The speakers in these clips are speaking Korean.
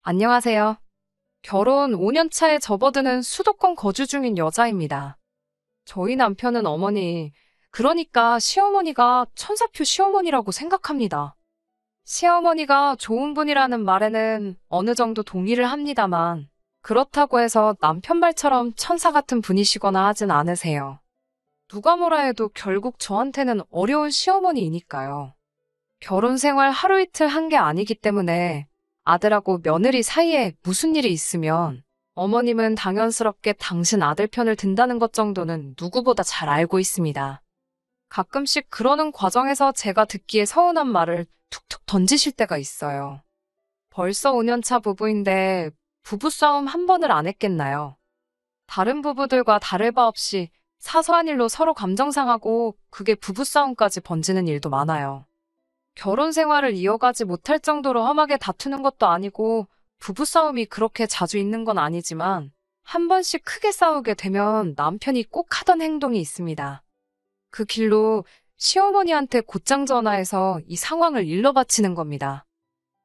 안녕하세요. 결혼 5년 차에 접어드는 수도권 거주 중인 여자입니다. 저희 남편은 어머니, 그러니까 시어머니가 천사표 시어머니라고 생각합니다. 시어머니가 좋은 분이라는 말에는 어느 정도 동의를 합니다만, 그렇다고 해서 남편 말처럼 천사 같은 분이시거나 하진 않으세요. 누가 뭐라 해도 결국 저한테는 어려운 시어머니이니까요. 결혼 생활 하루 이틀 한 게 아니기 때문에 아들하고 며느리 사이에 무슨 일이 있으면 어머님은 당연스럽게 당신 아들 편을 든다는 것 정도는 누구보다 잘 알고 있습니다. 가끔씩 그러는 과정에서 제가 듣기에 서운한 말을 툭툭 던지실 때가 있어요. 벌써 5년 차 부부인데 부부싸움 한 번을 안 했겠나요? 다른 부부들과 다를 바 없이 사소한 일로 서로 감정 상하고 그게 부부싸움까지 번지는 일도 많아요. 결혼 생활을 이어가지 못할 정도로 험하게 다투는 것도 아니고 부부싸움이 그렇게 자주 있는 건 아니지만 한 번씩 크게 싸우게 되면 남편이 꼭 하던 행동이 있습니다. 그 길로 시어머니한테 곧장 전화해서 이 상황을 일러 바치는 겁니다.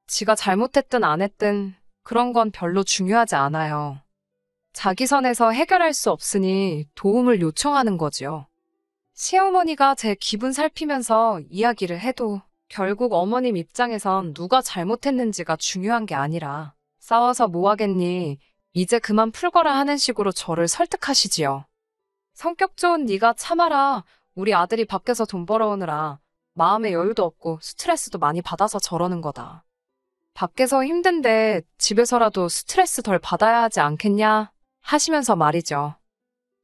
지가 잘못했든 안 했든 그런 건 별로 중요하지 않아요. 자기 선에서 해결할 수 없으니 도움을 요청하는 거지요. 시어머니가 제 기분 살피면서 이야기를 해도 결국 어머님 입장에선 누가 잘못했는지가 중요한 게 아니라 싸워서 뭐 하겠니? 이제 그만 풀거라 하는 식으로 저를 설득하시지요. 성격 좋은 네가 참아라. 우리 아들이 밖에서 돈 벌어오느라 마음의 여유도 없고 스트레스도 많이 받아서 저러는 거다. 밖에서 힘든데 집에서라도 스트레스 덜 받아야 하지 않겠냐? 하시면서 말이죠.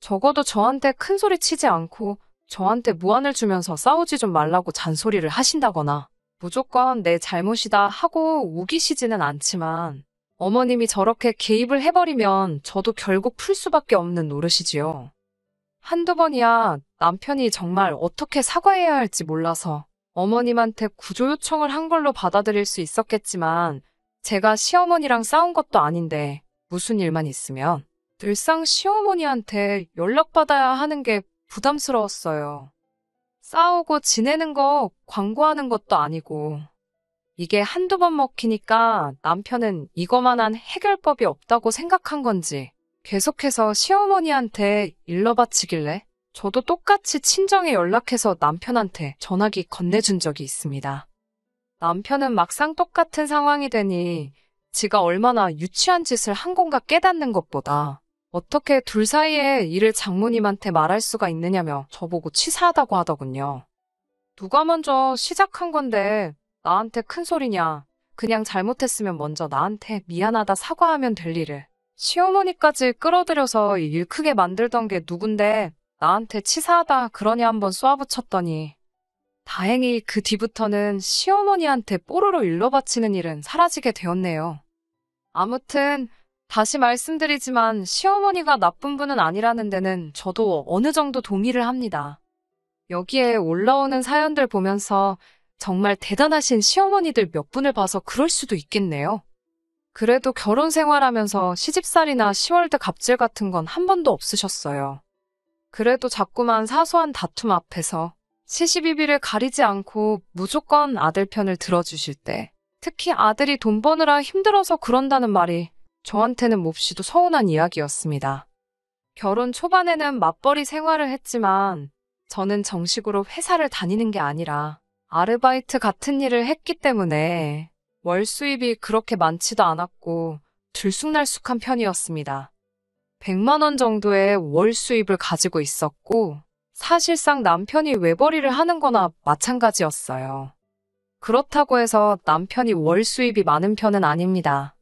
적어도 저한테 큰 소리 치지 않고 저한테 무안을 주면서 싸우지 좀 말라고 잔소리를 하신다거나 무조건 내 잘못이다 하고 우기시지는 않지만 어머님이 저렇게 개입을 해버리면 저도 결국 풀 수밖에 없는 노릇이지요. 한두 번이야 남편이 정말 어떻게 사과해야 할지 몰라서 어머님한테 구조 요청을 한 걸로 받아들일 수 있었겠지만 제가 시어머니랑 싸운 것도 아닌데 무슨 일만 있으면 늘상 시어머니한테 연락받아야 하는 게 부담스러웠어요. 싸우고 지내는 거 광고하는 것도 아니고 이게 한두 번 먹히니까 남편은 이거만한 해결법이 없다고 생각한 건지 계속해서 시어머니한테 일러 바치길래 저도 똑같이 친정에 연락해서 남편한테 전화기 건네준 적이 있습니다. 남편은 막상 똑같은 상황이 되니 지가 얼마나 유치한 짓을 한 건가 깨닫는 것보다 어떻게 둘 사이에 일을 장모님한테 말할 수가 있느냐며 저보고 치사하다고 하더군요. 누가 먼저 시작한 건데 나한테 큰 소리냐. 그냥 잘못했으면 먼저 나한테 미안하다 사과하면 될 일을. 시어머니까지 끌어들여서 일 크게 만들던 게 누군데 나한테 치사하다 그러냐 한번 쏘아붙였더니 다행히 그 뒤부터는 시어머니한테 뽀로로 일러 바치는 일은 사라지게 되었네요. 아무튼 다시 말씀드리지만 시어머니가 나쁜 분은 아니라는 데는 저도 어느 정도 동의를 합니다. 여기에 올라오는 사연들 보면서 정말 대단하신 시어머니들 몇 분을 봐서 그럴 수도 있겠네요. 그래도 결혼 생활하면서 시집살이나 시월드 갑질 같은 건 한 번도 없으셨어요. 그래도 자꾸만 사소한 다툼 앞에서 시시비비를 가리지 않고 무조건 아들 편을 들어주실 때 특히 아들이 돈 버느라 힘들어서 그런다는 말이 저한테는 몹시도 서운한 이야기였습니다. 결혼 초반에는 맞벌이 생활을 했지만 저는 정식으로 회사를 다니는 게 아니라 아르바이트 같은 일을 했기 때문에 월 수입이 그렇게 많지도 않았고 들쑥날쑥한 편이었습니다. 100만 원 정도의 월 수입을 가지고 있었고 사실상 남편이 외벌이를 하는 거나 마찬가지였어요. 그렇다고 해서 남편이 월 수입이 많은 편은 아닙니다.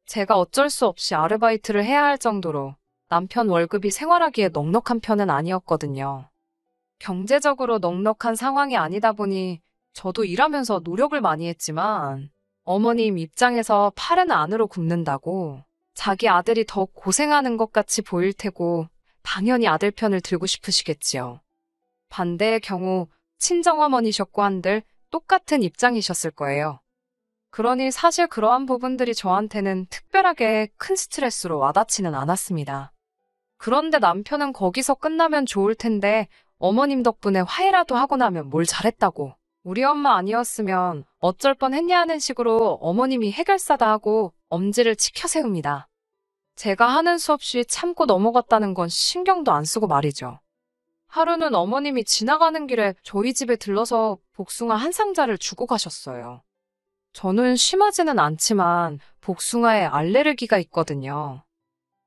제가 어쩔 수 없이 아르바이트를 해야 할 정도로 남편 월급이 생활하기에 넉넉한 편은 아니었거든요. 경제적으로 넉넉한 상황이 아니다 보니 저도 일하면서 노력을 많이 했지만 어머님 입장에서 팔은 안으로 굽는다고 자기 아들이 더 고생하는 것 같이 보일 테고 당연히 아들 편을 들고 싶으시겠지요. 반대의 경우 친정어머니셨고 한들 똑같은 입장이셨을 거예요. 그러니 사실 그러한 부분들이 저한테는 특별하게 큰 스트레스로 와닿지는 않았습니다. 그런데 남편은 거기서 끝나면 좋을 텐데 어머님 덕분에 화해라도 하고 나면 뭘 잘했다고 우리 엄마 아니었으면 어쩔 뻔했냐 하는 식으로 어머님이 해결사다 하고 엄지를 치켜 세웁니다. 제가 하는 수 없이 참고 넘어갔다는 건 신경도 안 쓰고 말이죠. 하루는 어머님이 지나가는 길에 저희 집에 들러서 복숭아 한 상자를 주고 가셨어요. 저는 심하지는 않지만 복숭아에 알레르기가 있거든요.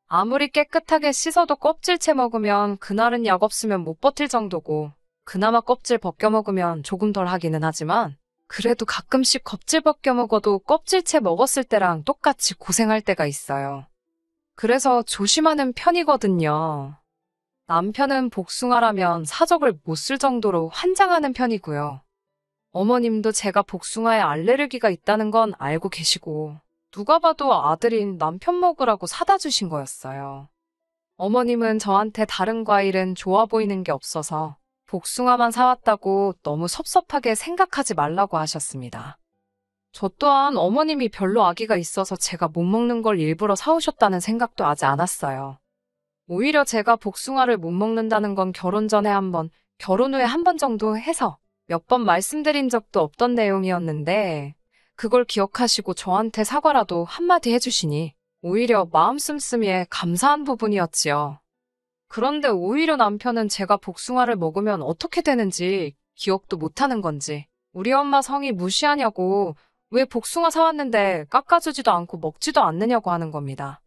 아무리 깨끗하게 씻어도 껍질째 먹으면 그날은 약 없으면 못 버틸 정도고, 그나마 껍질 벗겨 먹으면 조금 덜 하기는 하지만 그래도 가끔씩 껍질 벗겨 먹어도 껍질째 먹었을 때랑 똑같이 고생할 때가 있어요. 그래서 조심하는 편이거든요. 남편은 복숭아라면 사적을 못 쓸 정도로 환장하는 편이고요. 어머님도 제가 복숭아에 알레르기가 있다는 건 알고 계시고 누가 봐도 아들인 남편 먹으라고 사다 주신 거였어요. 어머님은 저한테 다른 과일은 좋아 보이는 게 없어서 복숭아만 사왔다고 너무 섭섭하게 생각하지 말라고 하셨습니다. 저 또한 어머님이 별로 아기가 있어서 제가 못 먹는 걸 일부러 사오셨다는 생각도 하지 않았어요. 오히려 제가 복숭아를 못 먹는다는 건 결혼 전에 한 번, 결혼 후에 한 번 정도 해서 몇 번 말씀드린 적도 없던 내용이었는데 그걸 기억하시고 저한테 사과라도 한마디 해주시니 오히려 마음 씀씀이에 감사한 부분이었지요. 그런데 오히려 남편은 제가 복숭아를 먹으면 어떻게 되는지 기억도 못하는 건지 우리 엄마 성의 무시하냐고 왜 복숭아 사왔는데 깎아주지도 않고 먹지도 않느냐고 하는 겁니다.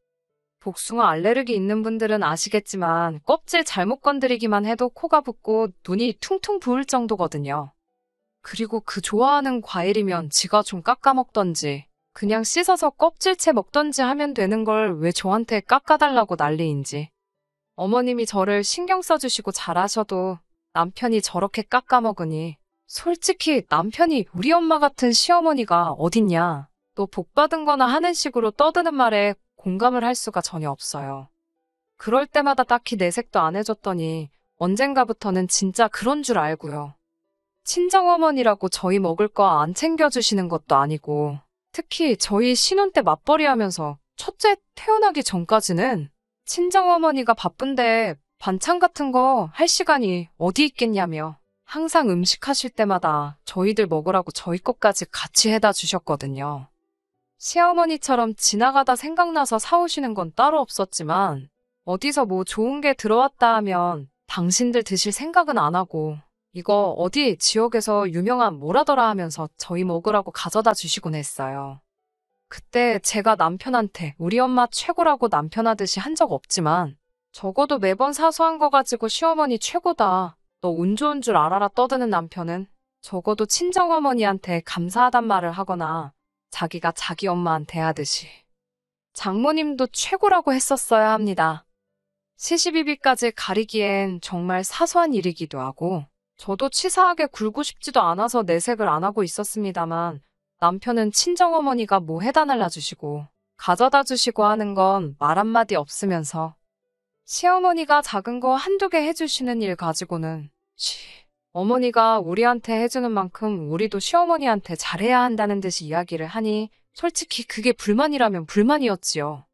복숭아 알레르기 있는 분들은 아시겠지만 껍질 잘못 건드리기만 해도 코가 붓고 눈이 퉁퉁 부을 정도거든요. 그리고 그 좋아하는 과일이면 지가 좀 깎아 먹던지 그냥 씻어서 껍질째 먹던지 하면 되는 걸 왜 저한테 깎아달라고 난리인지. 어머님이 저를 신경 써주시고 잘하셔도 남편이 저렇게 깎아 먹으니 솔직히 남편이 우리 엄마 같은 시어머니가 어딨냐, 또 복 받은 거나 하는 식으로 떠드는 말에 공감을 할 수가 전혀 없어요. 그럴 때마다 딱히 내색도 안 해줬더니 언젠가부터는 진짜 그런 줄 알고요. 친정어머니라고 저희 먹을 거 안 챙겨주시는 것도 아니고 특히 저희 신혼 때 맞벌이 하면서 첫째 태어나기 전까지는 친정어머니가 바쁜데 반찬 같은 거 할 시간이 어디 있겠냐며 항상 음식 하실 때마다 저희들 먹으라고 저희 것까지 같이 해다 주셨거든요. 시어머니처럼 지나가다 생각나서 사오시는 건 따로 없었지만 어디서 뭐 좋은 게 들어왔다 하면 당신들 드실 생각은 안 하고 이거 어디 지역에서 유명한 뭐라더라 하면서 저희 먹으라고 가져다 주시곤 했어요. 그때 제가 남편한테 우리 엄마 최고라고 남편 하듯이 한 적 없지만 적어도 매번 사소한 거 가지고 시어머니 최고다, 너 운 좋은 줄 알아라 떠드는 남편은 적어도 친정어머니한테 감사하단 말을 하거나 자기가 자기 엄마한테 하듯이 장모님도 최고라고 했었어야 합니다. 시시비비까지 가리기엔 정말 사소한 일이기도 하고 저도 치사하게 굴고 싶지도 않아서 내색을 안 하고 있었습니다만 남편은 친정어머니가 뭐 해다 날라주시고 가져다 주시고 하는 건 말 한마디 없으면서 시어머니가 작은 거 한두 개 해주시는 일 가지고는 어머니가 우리한테 해주는 만큼 우리도 시어머니한테 잘해야 한다는 듯이 이야기를 하니 솔직히 그게 불만이라면 불만이었지요.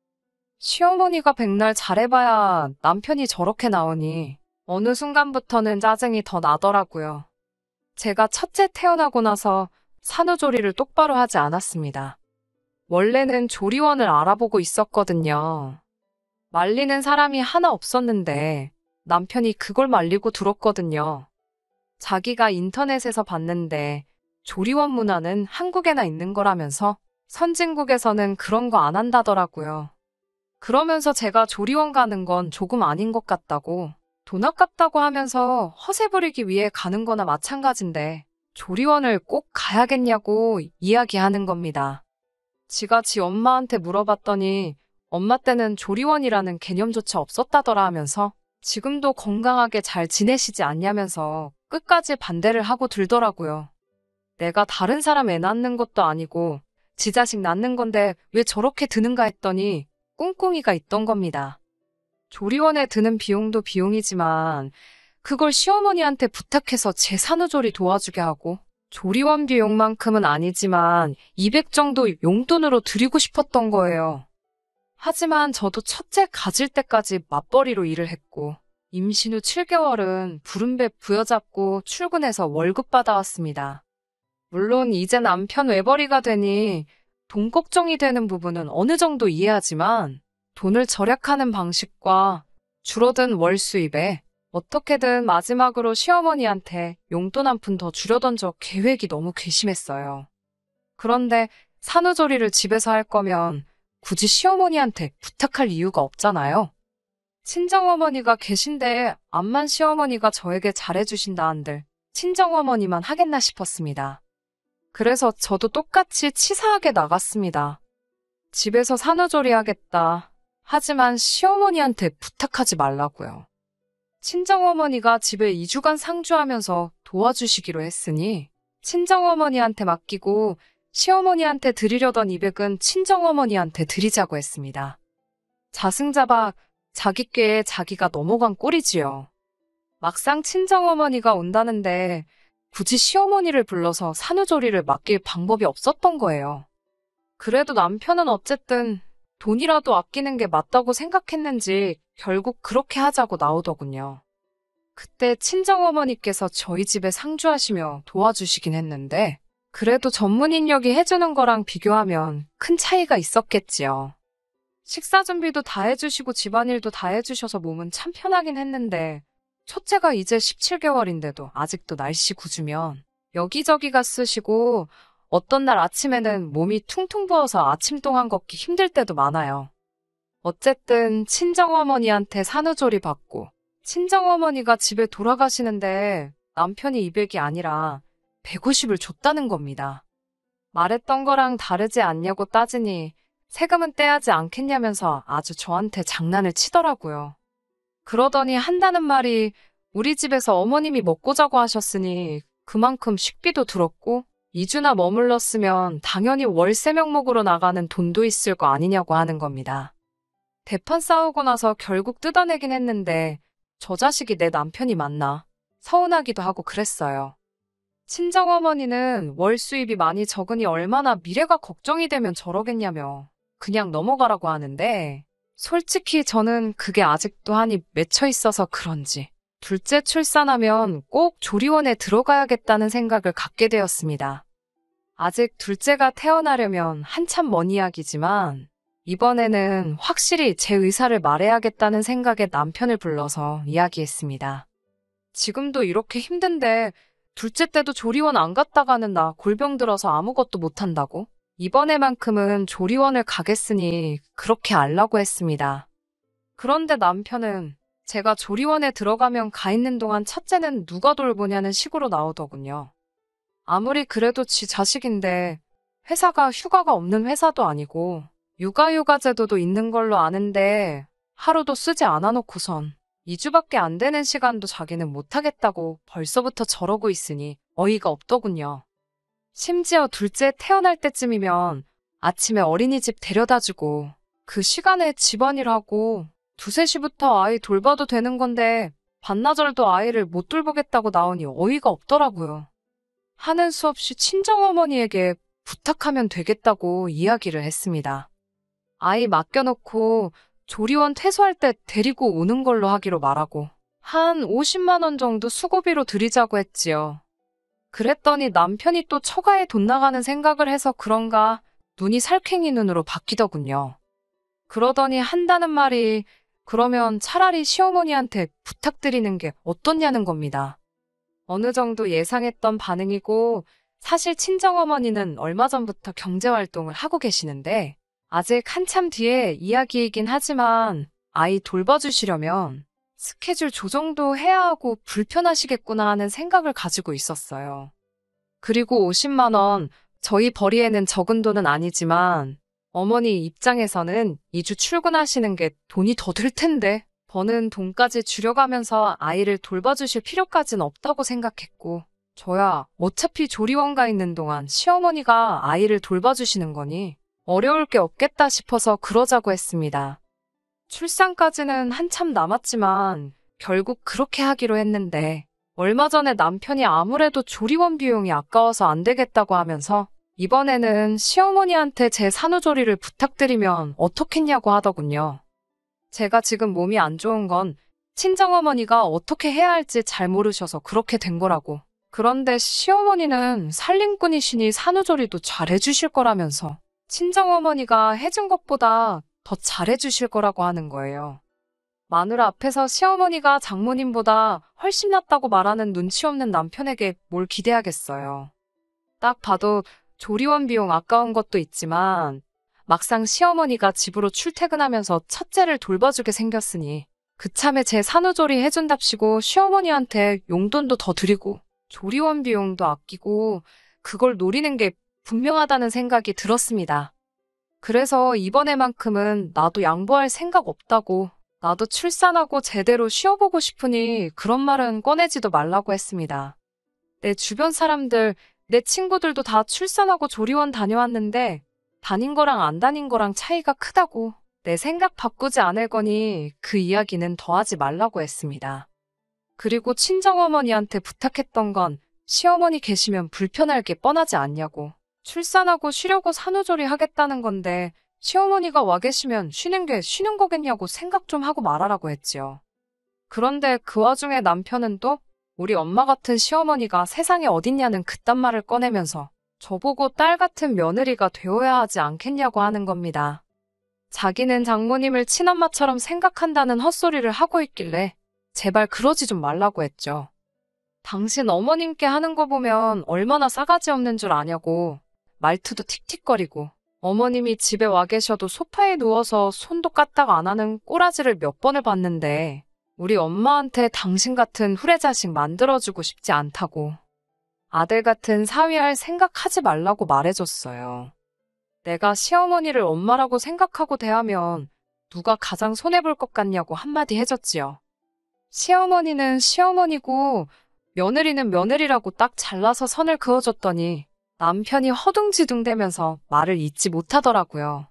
시어머니가 백날 잘해봐야 남편이 저렇게 나오니 어느 순간부터는 짜증이 더 나더라고요. 제가 첫째 태어나고 나서 산후조리를 똑바로 하지 않았습니다. 원래는 조리원을 알아보고 있었거든요. 말리는 사람이 하나 없었는데 남편이 그걸 말리고 들었거든요. 자기가 인터넷에서 봤는데 조리원 문화는 한국에나 있는 거라면서 선진국에서는 그런 거 안 한다더라고요. 그러면서 제가 조리원 가는 건 조금 아닌 것 같다고, 돈 아깝다고 하면서 허세 부리기 위해 가는 거나 마찬가지인데 조리원을 꼭 가야겠냐고 이야기하는 겁니다. 지가 지 엄마한테 물어봤더니 엄마 때는 조리원이라는 개념조차 없었다더라 하면서 지금도 건강하게 잘 지내시지 않냐면서 끝까지 반대를 하고 들더라고요. 내가 다른 사람 애 낳는 것도 아니고 지 자식 낳는 건데 왜 저렇게 드는가 했더니 꿍꿍이가 있던 겁니다. 조리원에 드는 비용도 비용이지만 그걸 시어머니한테 부탁해서 제 산후조리 도와주게 하고 조리원 비용만큼은 아니지만 200 정도 용돈으로 드리고 싶었던 거예요. 하지만 저도 첫째 가질 때까지 맞벌이로 일을 했고 임신 후 7개월은 부름배 부여잡고 출근해서 월급 받아왔습니다. 물론 이제 남편 외벌이가 되니 돈 걱정이 되는 부분은 어느 정도 이해하지만 돈을 절약하는 방식과 줄어든 월 수입에 어떻게든 마지막으로 시어머니한테 용돈 한 푼 더 주려던 저 계획이 너무 괘씸했어요. 그런데 산후조리를 집에서 할 거면 굳이 시어머니한테 부탁할 이유가 없잖아요. 친정어머니가 계신데 암만 시어머니가 저에게 잘해주신다 한들 친정어머니만 하겠나 싶었습니다. 그래서 저도 똑같이 치사하게 나갔습니다. 집에서 산후조리 하겠다. 하지만 시어머니한테 부탁하지 말라고요. 친정어머니가 집에 2주간 상주하면서 도와주시기로 했으니 친정어머니한테 맡기고 시어머니한테 드리려던 200은 친정어머니한테 드리자고 했습니다. 자승자박 자기 꾀에 자기가 넘어간 꼴이지요. 막상 친정어머니가 온다는데 굳이 시어머니를 불러서 산후조리를 맡길 방법이 없었던 거예요. 그래도 남편은 어쨌든 돈이라도 아끼는 게 맞다고 생각했는지 결국 그렇게 하자고 나오더군요. 그때 친정어머니께서 저희 집에 상주하시며 도와주시긴 했는데 그래도 전문 인력이 해주는 거랑 비교하면 큰 차이가 있었겠지요. 식사 준비도 다 해주시고 집안일도 다 해주셔서 몸은 참 편하긴 했는데 첫째가 이제 17개월인데도 아직도 날씨 굳으면 여기저기가 쑤시고 어떤 날 아침에는 몸이 퉁퉁 부어서 아침 동안 걷기 힘들 때도 많아요. 어쨌든 친정어머니한테 산후조리 받고 친정어머니가 집에 돌아가시는데 남편이 200이 아니라 150을 줬다는 겁니다. 말했던 거랑 다르지 않냐고 따지니 세금은 떼야지 않겠냐면서 아주 저한테 장난을 치더라고요. 그러더니 한다는 말이 우리 집에서 어머님이 먹고 자고 하셨으니 그만큼 식비도 들었고 2주나 머물렀으면 당연히 월세 명목으로 나가는 돈도 있을 거 아니냐고 하는 겁니다. 대판 싸우고 나서 결국 뜯어내긴 했는데 저 자식이 내 남편이 맞나 서운하기도 하고 그랬어요. 친정어머니는 월 수입이 많이 적으니 얼마나 미래가 걱정이 되면 저러겠냐며 그냥 넘어가라고 하는데 솔직히 저는 그게 아직도 한이 맺혀 있어서 그런지 둘째 출산하면 꼭 조리원에 들어가야겠다는 생각을 갖게 되었습니다. 아직 둘째가 태어나려면 한참 먼 이야기지만 이번에는 확실히 제 의사를 말해야겠다는 생각에 남편을 불러서 이야기했습니다. 지금도 이렇게 힘든데 둘째 때도 조리원 안 갔다가는 나 골병 들어서 아무것도 못한다고? 이번에만큼은 조리원을 가겠으니 그렇게 알라고 했습니다. 그런데 남편은 제가 조리원에 들어가면 가 있는 동안 첫째는 누가 돌보냐는 식으로 나오더군요. 아무리 그래도 지 자식인데 회사가 휴가가 없는 회사도 아니고 육아휴가 제도도 있는 걸로 아는데 하루도 쓰지 않아 놓고선 2주밖에 안 되는 시간도 자기는 못하겠다고 벌써부터 저러고 있으니 어이가 없더군요. 심지어 둘째 태어날 때쯤이면 아침에 어린이집 데려다주고 그 시간에 집안일하고 2, 3시부터 아이 돌봐도 되는 건데 반나절도 아이를 못 돌보겠다고 나오니 어이가 없더라고요. 하는 수 없이 친정어머니에게 부탁하면 되겠다고 이야기를 했습니다. 아이 맡겨놓고 조리원 퇴소할 때 데리고 오는 걸로 하기로 말하고 한 50만 원 정도 수고비로 드리자고 했지요. 그랬더니 남편이 또 처가에 돈 나가는 생각을 해서 그런가 눈이 살쾡이 눈으로 바뀌더군요. 그러더니 한다는 말이 그러면 차라리 시어머니한테 부탁드리는 게 어떻냐는 겁니다. 어느 정도 예상했던 반응이고 사실 친정어머니는 얼마 전부터 경제활동을 하고 계시는데 아직 한참 뒤에 이야기이긴 하지만 아이 돌봐주시려면 스케줄 조정도 해야 하고 불편하시겠구나 하는 생각을 가지고 있었어요. 그리고 50만 원, 저희 벌이에는 적은 돈은 아니지만 어머니 입장에서는 2주 출근하시는 게 돈이 더 들 텐데 버는 돈까지 줄여가면서 아이를 돌봐주실 필요까지는 없다고 생각했고 저야 어차피 조리원 가 있는 동안 시어머니가 아이를 돌봐주시는 거니 어려울 게 없겠다 싶어서 그러자고 했습니다. 출산까지는 한참 남았지만 결국 그렇게 하기로 했는데 얼마 전에 남편이 아무래도 조리원 비용이 아까워서 안 되겠다고 하면서 이번에는 시어머니한테 제 산후조리를 부탁드리면 어떻겠냐고 하더군요. 제가 지금 몸이 안 좋은 건 친정어머니가 어떻게 해야 할지 잘 모르셔서 그렇게 된 거라고 그런데 시어머니는 살림꾼이시니 산후조리도 잘해주실 거라면서 친정어머니가 해준 것보다 더 잘해주실 거라고 하는 거예요. 마누라 앞에서 시어머니가 장모님보다 훨씬 낫다고 말하는 눈치 없는 남편에게 뭘 기대하겠어요. 딱 봐도 조리원 비용 아까운 것도 있지만 막상 시어머니가 집으로 출퇴근하면서 첫째를 돌봐주게 생겼으니 그참에 제 산후조리 해준답시고 시어머니한테 용돈도 더 드리고 조리원 비용도 아끼고 그걸 노리는 게 분명하다는 생각이 들었습니다. 그래서 이번에만큼은 나도 양보할 생각 없다고, 나도 출산하고 제대로 쉬어보고 싶으니 그런 말은 꺼내지도 말라고 했습니다. 내 주변 사람들, 내 친구들도 다 출산하고 조리원 다녀왔는데 다닌 거랑 안 다닌 거랑 차이가 크다고, 내 생각 바꾸지 않을 거니 그 이야기는 더 하지 말라고 했습니다. 그리고 친정어머니한테 부탁했던 건 시어머니 계시면 불편할 게 뻔하지 않냐고. 출산하고 쉬려고 산후조리 하겠다는 건데 시어머니가 와 계시면 쉬는 게 쉬는 거겠냐고 생각 좀 하고 말하라고 했지요. 그런데 그 와중에 남편은 또 우리 엄마 같은 시어머니가 세상에 어딨냐는 그딴 말을 꺼내면서 저보고 딸 같은 며느리가 되어야 하지 않겠냐고 하는 겁니다. 자기는 장모님을 친엄마처럼 생각한다는 헛소리를 하고 있길래 제발 그러지 좀 말라고 했죠. 당신 어머님께 하는 거 보면 얼마나 싸가지 없는 줄 아냐고, 말투도 틱틱거리고 어머님이 집에 와 계셔도 소파에 누워서 손도 까딱 안 하는 꼬라지를 몇 번을 봤는데 우리 엄마한테 당신 같은 후레자식 만들어주고 싶지 않다고, 아들 같은 사위할 생각하지 말라고 말해줬어요. 내가 시어머니를 엄마라고 생각하고 대하면 누가 가장 손해볼 것 같냐고 한마디 해줬지요. 시어머니는 시어머니고 며느리는 며느리라고 딱 잘라서 선을 그어줬더니 남편이 허둥지둥대면서 말을 잇지 못하더라고요.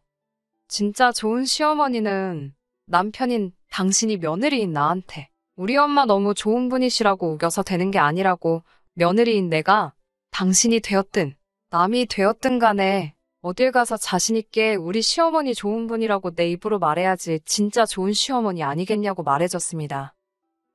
진짜 좋은 시어머니는 남편인 당신이 며느리인 나한테 우리 엄마 너무 좋은 분이시라고 우겨서 되는 게 아니라고, 며느리인 내가 당신이 되었든 남이 되었든 간에 어딜 가서 자신있게 우리 시어머니 좋은 분이라고 내 입으로 말해야지 진짜 좋은 시어머니 아니겠냐고 말해줬습니다.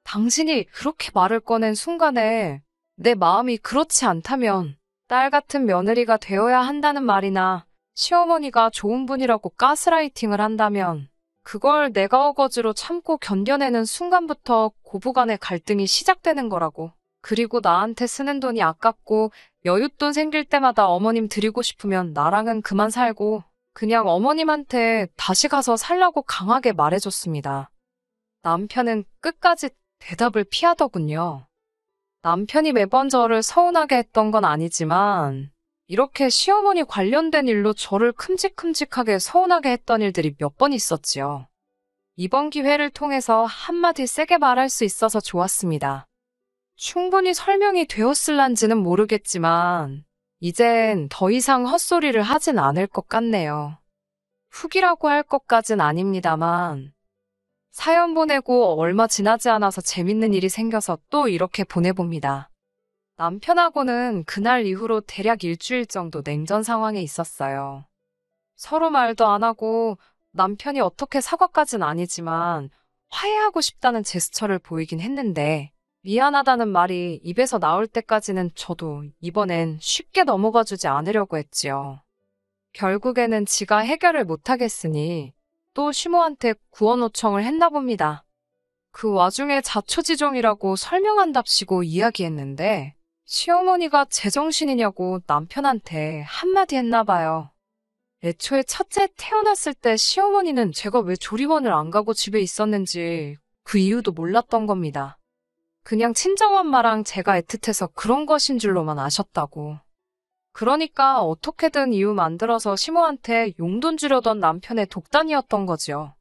당신이 그렇게 말을 꺼낸 순간에 내 마음이 그렇지 않다면 딸 같은 며느리가 되어야 한다는 말이나 시어머니가 좋은 분이라고 가스라이팅을 한다면 그걸 내가 어거지로 참고 견뎌내는 순간부터 고부간의 갈등이 시작되는 거라고. 그리고 나한테 쓰는 돈이 아깝고 여윳돈 생길 때마다 어머님 드리고 싶으면 나랑은 그만 살고 그냥 어머님한테 다시 가서 살라고 강하게 말해줬습니다. 남편은 끝까지 대답을 피하더군요. 남편이 매번 저를 서운하게 했던 건 아니지만 이렇게 시어머니 관련된 일로 저를 큼직큼직하게 서운하게 했던 일들이 몇 번 있었지요. 이번 기회를 통해서 한마디 세게 말할 수 있어서 좋았습니다. 충분히 설명이 되었을란지는 모르겠지만 이젠 더 이상 헛소리를 하진 않을 것 같네요. 훅이라고 할 것까진 아닙니다만 사연 보내고 얼마 지나지 않아서 재밌는 일이 생겨서 또 이렇게 보내봅니다. 남편하고는 그날 이후로 대략 일주일 정도 냉전 상황에 있었어요. 서로 말도 안 하고 남편이 어떻게 사과까진 아니지만 화해하고 싶다는 제스처를 보이긴 했는데 미안하다는 말이 입에서 나올 때까지는 저도 이번엔 쉽게 넘어가 주지 않으려고 했지요. 결국에는 지가 해결을 못하겠으니 또 시모한테 구원 요청을 했나 봅니다. 그 와중에 자초지종이라고 설명한답시고 이야기했는데 시어머니가 제정신이냐고 남편한테 한마디 했나 봐요. 애초에 첫째 태어났을 때 시어머니는 제가 왜 조리원을 안 가고 집에 있었는지 그 이유도 몰랐던 겁니다. 그냥 친정엄마랑 제가 애틋해서 그런 것인 줄로만 아셨다고. 그러니까 어떻게든 이유 만들어서 시모한테 용돈 주려던 남편의 독단이었던 거지요.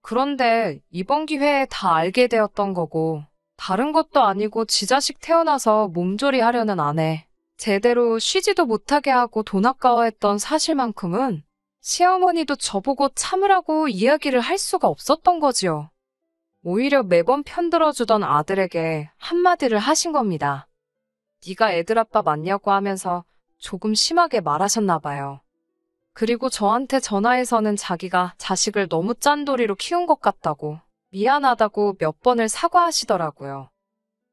그런데 이번 기회에 다 알게 되었던 거고 다른 것도 아니고 지 자식 태어나서 몸조리 하려는 아내, 제대로 쉬지도 못하게 하고 돈 아까워했던 사실만큼은 시어머니도 저보고 참으라고 이야기를 할 수가 없었던 거지요. 오히려 매번 편들어주던 아들에게 한마디를 하신 겁니다. 네가 애들 아빠 맞냐고 하면서 조금 심하게 말하셨나 봐요. 그리고 저한테 전화해서는 자기가 자식을 너무 짠돌이로 키운 것 같다고, 미안하다고 몇 번을 사과하시더라고요.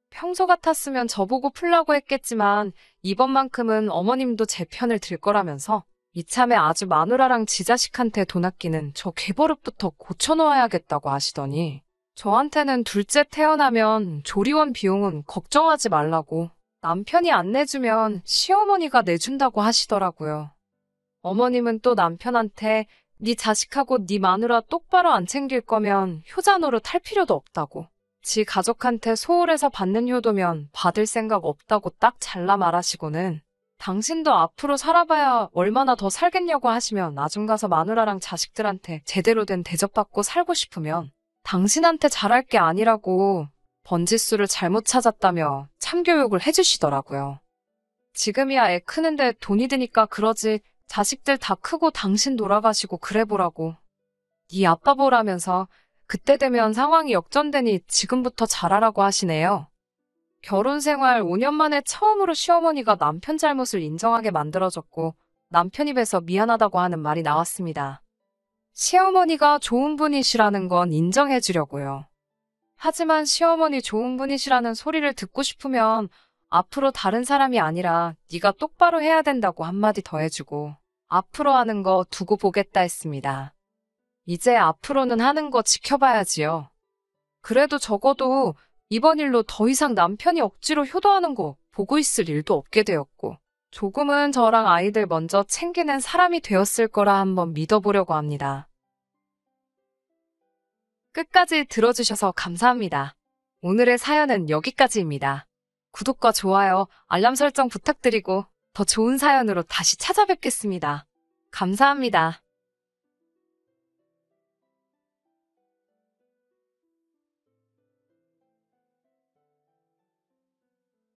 평소 같았으면 저보고 풀라고 했겠지만 이번만큼은 어머님도 제 편을 들 거라면서 이참에 아주 마누라랑 지자식한테 돈 아끼는 저 괴버릇부터 고쳐놓아야겠다고 하시더니 저한테는 둘째 태어나면 조리원 비용은 걱정하지 말라고 남편이 안 내주면 시어머니가 내준다고 하시더라고요. 어머님은 또 남편한테 네 자식하고 네 마누라 똑바로 안 챙길 거면 효자 노릇 할 필요도 없다고. 지 가족한테 소홀해서 받는 효도면 받을 생각 없다고 딱 잘라 말하시고는 당신도 앞으로 살아봐야 얼마나 더 살겠냐고 하시면 나중 가서 마누라랑 자식들한테 제대로 된 대접받고 살고 싶으면 당신한테 잘할 게 아니라고 번지수를 잘못 찾았다며 참교육을 해주시더라고요. 지금이야 애 크는데 돈이 드니까 그러지 자식들 다 크고 당신 돌아가시고 그래 보라고. 네 아빠 보라면서 그때 되면 상황이 역전되니 지금부터 잘하라고 하시네요. 결혼 생활 5년 만에 처음으로 시어머니가 남편 잘못을 인정하게 만들어줬고 남편 입에서 미안하다고 하는 말이 나왔습니다. 시어머니가 좋은 분이시라는 건 인정해 주려고요. 하지만 시어머니 좋은 분이시라는 소리를 듣고 싶으면 앞으로 다른 사람이 아니라 네가 똑바로 해야 된다고 한마디 더 해주고 앞으로 하는 거 두고 보겠다 했습니다. 이제 앞으로는 하는 거 지켜봐야지요. 그래도 적어도 이번 일로 더 이상 남편이 억지로 효도하는 거 보고 있을 일도 없게 되었고 조금은 저랑 아이들 먼저 챙기는 사람이 되었을 거라 한번 믿어보려고 합니다. 끝까지 들어주셔서 감사합니다. 오늘의 사연은 여기까지입니다. 구독과 좋아요, 알람 설정 부탁드리고 더 좋은 사연으로 다시 찾아뵙겠습니다. 감사합니다.